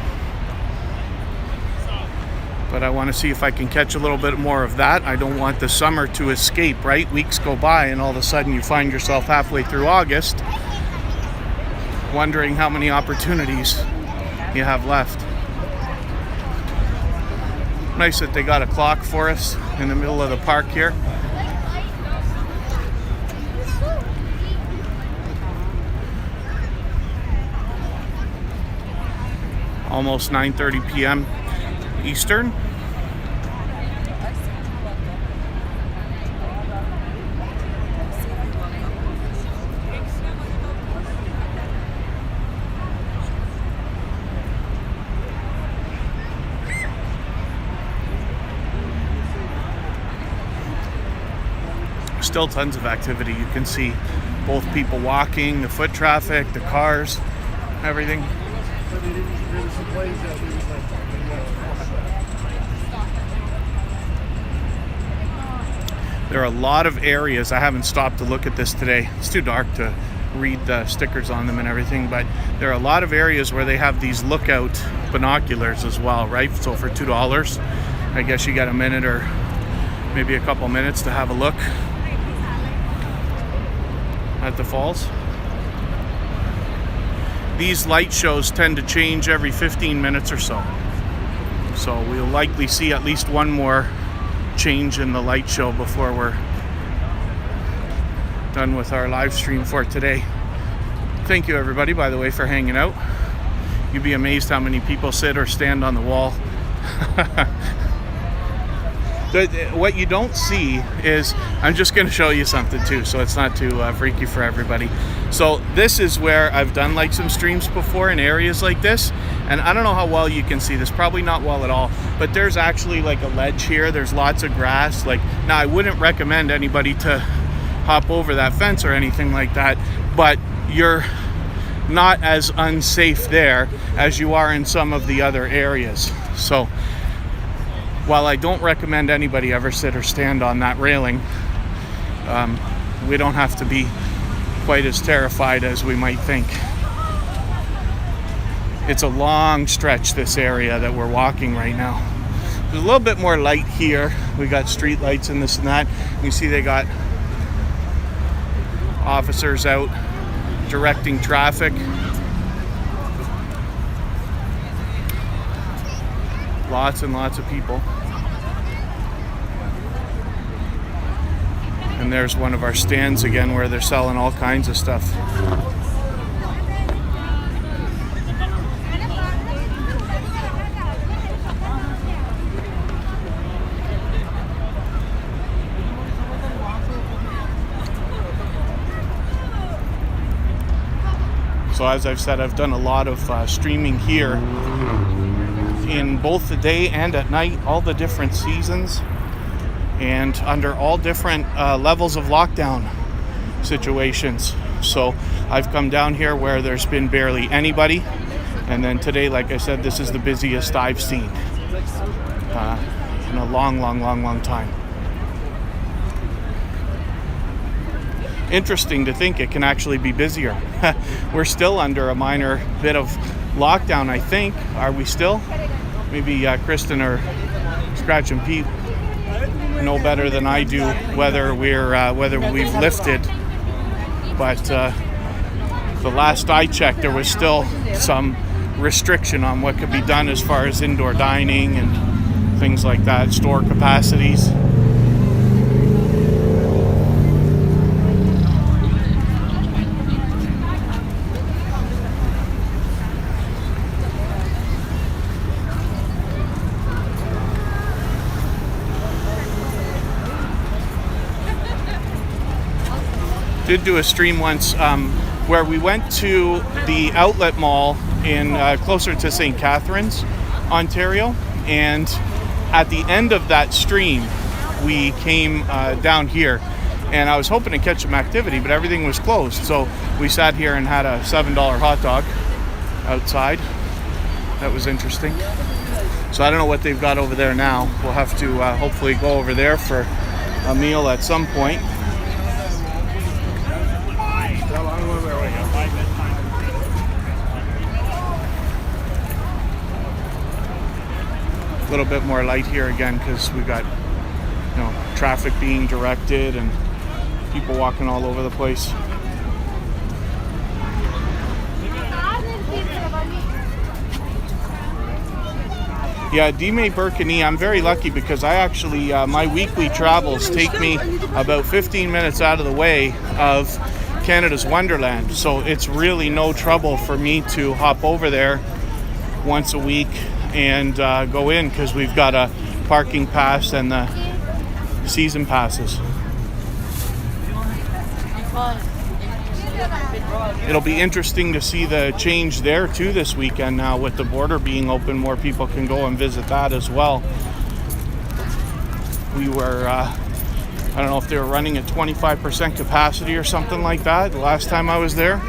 but I want to see if I can catch a little bit more of that. I don't want the summer to escape, right? Weeks go by and all of a sudden you find yourself halfway through August wondering how many opportunities you have left. Nice that they got a clock for us in the middle of the park here. Almost 9:30 p.m. Eastern. Still tons of activity. You can see both people walking, the foot traffic, the cars, everything. There are a lot of areas. I haven't stopped to look at this today. It's too dark to read the stickers on them and everything, but there are a lot of areas where they have these lookout binoculars as well, right? So for $2, I guess you got a minute or maybe a couple minutes to have a look at the falls. These light shows tend to change every 15 minutes or so. So we'll likely see at least one more change in the light show before we're done with our live stream for today. Thank you everybody, by the way, for hanging out. You'd be amazed how many people sit or stand on the wall. What you don't see is, I'm just going to show you something too, so it's not too freaky for everybody. So this is where I've done like some streams before in areas like this, and I don't know how well you can see this, probably not well at all, but there's actually like a ledge here. There's lots of grass. Like, now I wouldn't recommend anybody to hop over that fence or anything like that, but you're not as unsafe there as you are in some of the other areas. So while I don't recommend anybody ever sit or stand on that railing, we don't have to be quite as terrified as we might think. It's a long stretch, this area that we're walking right now. There's a little bit more light here. We got street lights and this and that. You see they got officers out directing traffic. Lots and lots of people. And there's one of our stands again where they're selling all kinds of stuff. So as I've said, I've done a lot of streaming here in both the day and at night, all the different seasons, and under all different levels of lockdown situations. So I've come down here where there's been barely anybody, and then today, like I said, this is the busiest I've seen in a long time. Interesting to think it can actually be busier. We're still under a minor bit of lockdown, I think. Are we still? Maybe Kristen or Scratch and Pete know better than I do whether we've lifted. But the last I checked, there was still some restriction on what could be done as far as indoor dining and things like that, store capacities. Did do a stream once where we went to the outlet mall in closer to St. Catharines, Ontario, and at the end of that stream we came down here, and I was hoping to catch some activity, but everything was closed, so we sat here and had a $7 hot dog outside. That was interesting. So I don't know what they've got over there now. We'll have to hopefully go over there for a meal at some point. A little bit more light here again because we got, traffic being directed and people walking all over the place. Yeah, Dime Burkini, I'm very lucky because I actually, my weekly travels take me about 15 minutes out of the way of Canada's Wonderland. So it's really no trouble for me to hop over there once a week and go in because we've got a parking pass and the season passes. It'll be interesting to see the change there too this weekend now with the border being open. More people can go and visit that as well. We were, I don't know if they were running at 25% capacity or something like that the last time I was there.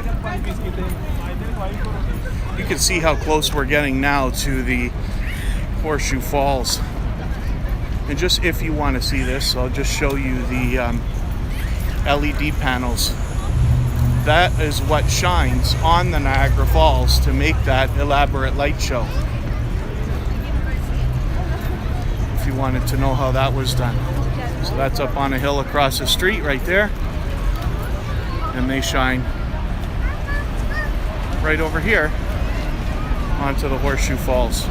You can see how close we're getting now to the Horseshoe Falls. And just if you want to see this, I'll just show you the LED panels. That is what shines on the Niagara Falls to make that elaborate light show. If you wanted to know how that was done. So that's up on a hill across the street right there. And they shine right over here onto the Horseshoe Falls.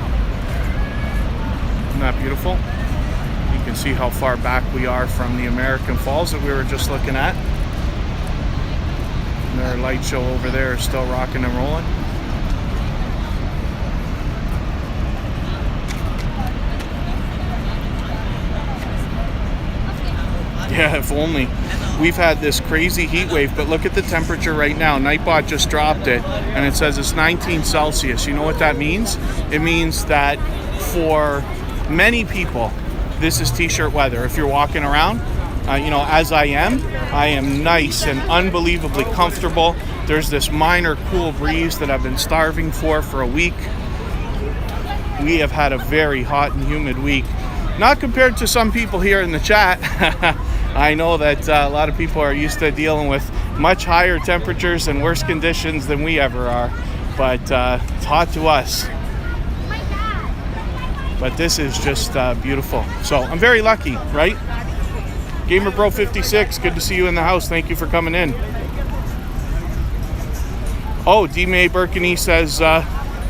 Isn't that beautiful? You can see how far back we are from the American Falls that we were just looking at. And their light show over there is still rocking and rolling. Yeah, if only. We've had this crazy heat wave, but look at the temperature right now. Nightbot just dropped it, and it says it's 19 Celsius. You know what that means? It means that for many people, this is t-shirt weather. If you're walking around, you know, as I am nice and unbelievably comfortable. There's this minor cool breeze that I've been starving for a week. We have had a very hot and humid week. Not compared to some people here in the chat. I know that a lot of people are used to dealing with much higher temperatures and worse conditions than we ever are. But it's hot to us. But this is just beautiful. So I'm very lucky, right? Gamer Bro 56, good to see you in the house. Thank you for coming in. Oh, D-May Burkini says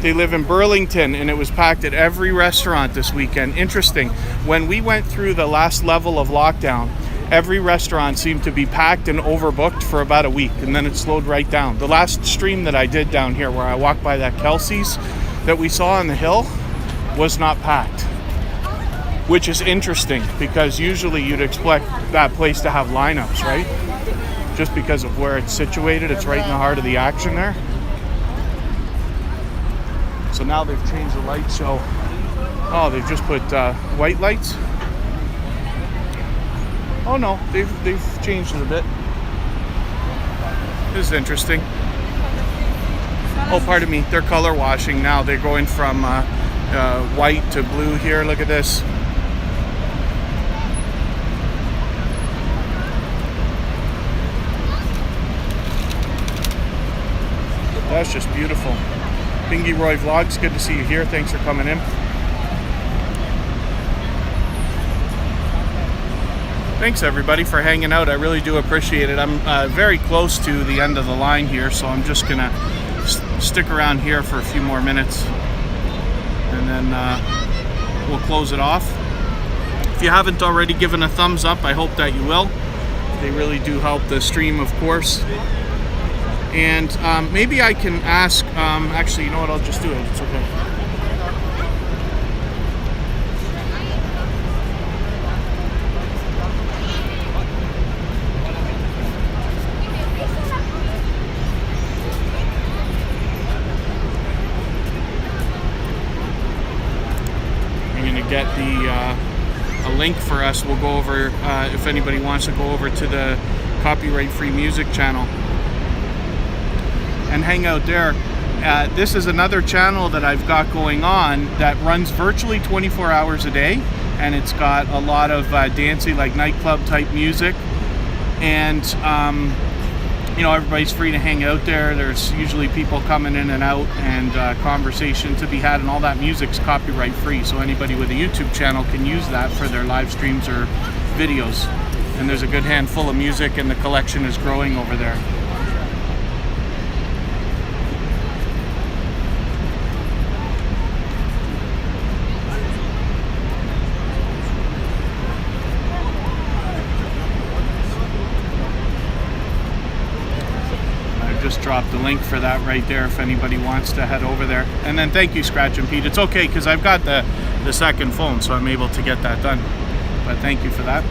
they live in Burlington and it was packed at every restaurant this weekend. Interesting. When we went through the last level of lockdown, every restaurant seemed to be packed and overbooked for about a week, and then it slowed right down. The last stream that I did down here where I walked by that Kelsey's that we saw on the hill was not packed, which is interesting because usually you'd expect that place to have lineups, right? Just because of where it's situated, it's right in the heart of the action there. So now they've changed the light show. Oh, they've just put white lights. Oh no, they've changed it a bit. This is interesting. Oh, pardon me, they're color washing now. They're going from white to blue here. Look at this. That's just beautiful. Bingy Roy Vlogs, good to see you here. Thanks for coming in. Thanks everybody for hanging out. I really do appreciate it. I'm very close to the end of the line here, so I'm just gonna stick around here for a few more minutes and then we'll close it off. If you haven't already given a thumbs up, I hope that you will. They really do help the stream, of course. And maybe I can ask, actually, you know what, I'll just do it, it's okay. I'm gonna get a link for us. We'll go over, if anybody wants to go over to the copyright-free music channel and hang out there. This is another channel that I've got going on that runs virtually 24 hours a day, and it's got a lot of dancey, like nightclub type music, and you know, everybody's free to hang out there. There's usually people coming in and out, and conversation to be had, and all that music's copyright free, so anybody with a YouTube channel can use that for their live streams or videos. And there's a good handful of music, and the collection is growing over there. Just dropped the link for that right there if anybody wants to head over there. And then thank you, Scratch and Pete. It's okay because I've got the second phone, so I'm able to get that done. But thank you for that.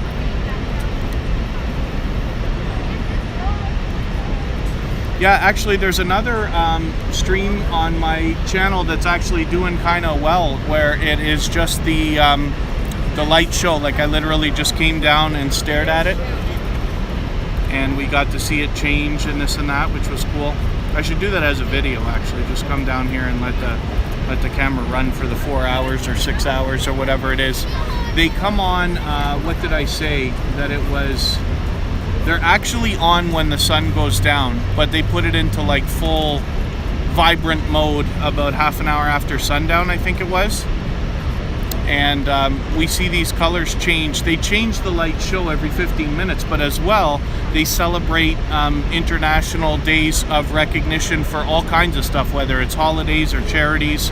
Yeah, actually there's another stream on my channel that's actually doing kind of well, where it is just the light show. Like I literally just came down and stared at it, and we got to see it change and this and that, which was cool. I should do that as a video, actually. Just come down here and let let the camera run for the 4 hours or 6 hours or whatever it is. They come on, what did I say? That it was, they're actually on when the sun goes down, but they put it into like full vibrant mode about half an hour after sundown, I think it was. And we see these colors change. They change the light show every 15 minutes, but as well, they celebrate international days of recognition for all kinds of stuff, whether it's holidays or charities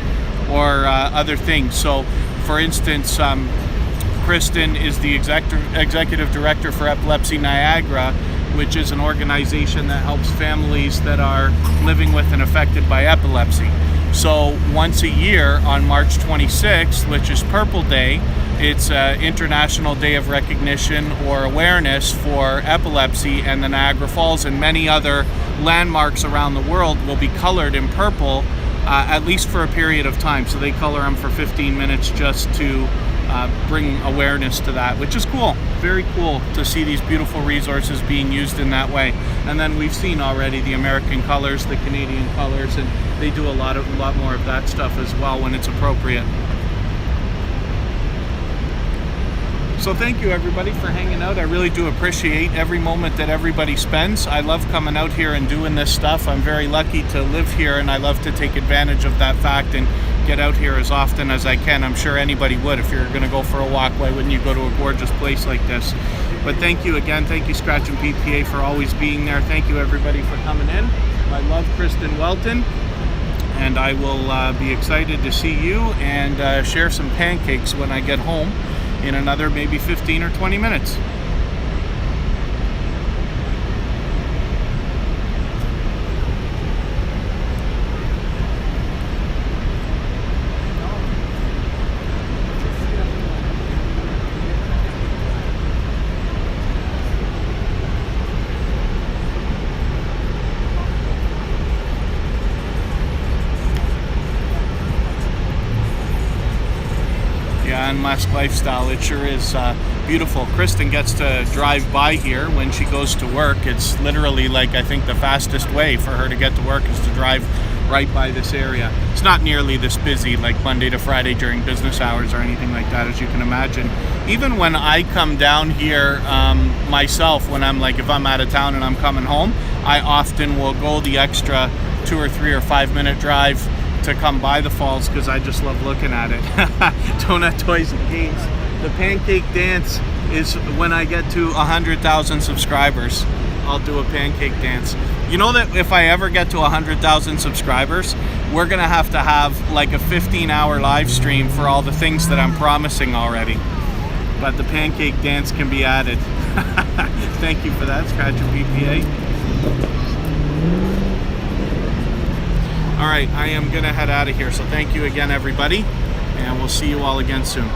or other things. So, for instance, Kristen is the executive director for Epilepsy Niagara, which is an organization that helps families that are living with and affected by epilepsy. So once a year on March 26th, which is Purple Day, it's an International Day of Recognition or Awareness for Epilepsy, and the Niagara Falls and many other landmarks around the world will be colored in purple, at least for a period of time. So they color them for 15 minutes just to bring awareness to that, which is cool. Very cool to see these beautiful resources being used in that way. And then we've seen already the American colors, the Canadian colors, and they do a lot more of that stuff as well when it's appropriate. So thank you everybody for hanging out. I really do appreciate every moment that everybody spends. I love coming out here and doing this stuff. I'm very lucky to live here, and I love to take advantage of that fact and get out here as often as I can. I'm sure anybody would. If you're going to go for a walk, why wouldn't you go to a gorgeous place like this? But thank you again. Thank you Scratch and PPA for always being there. Thank you everybody for coming in. I love Kristen Welton, and I will be excited to see you and share some pancakes when I get home in another maybe 15 or 20 minutes. Unmasked lifestyle, it sure is beautiful. Kristen gets to drive by here when she goes to work. It's literally like, I think the fastest way for her to get to work is to drive right by this area. It's not nearly this busy like Monday to Friday during business hours or anything like that, as you can imagine. Even when I come down here myself, when I'm like, if I'm out of town and I'm coming home, I often will go the extra 2 or 3 or 5 minute drive to come by the falls because I just love looking at it. Donut Toys and Games. The pancake dance is when I get to 100,000 subscribers. I'll do a pancake dance. You know that if I ever get to 100,000 subscribers, we're gonna have to have like a 15-hour live stream for all the things that I'm promising already. But the pancake dance can be added. Thank you for that, Scratch and PPA. All right, I am gonna head out of here. So thank you again, everybody, and we'll see you all again soon.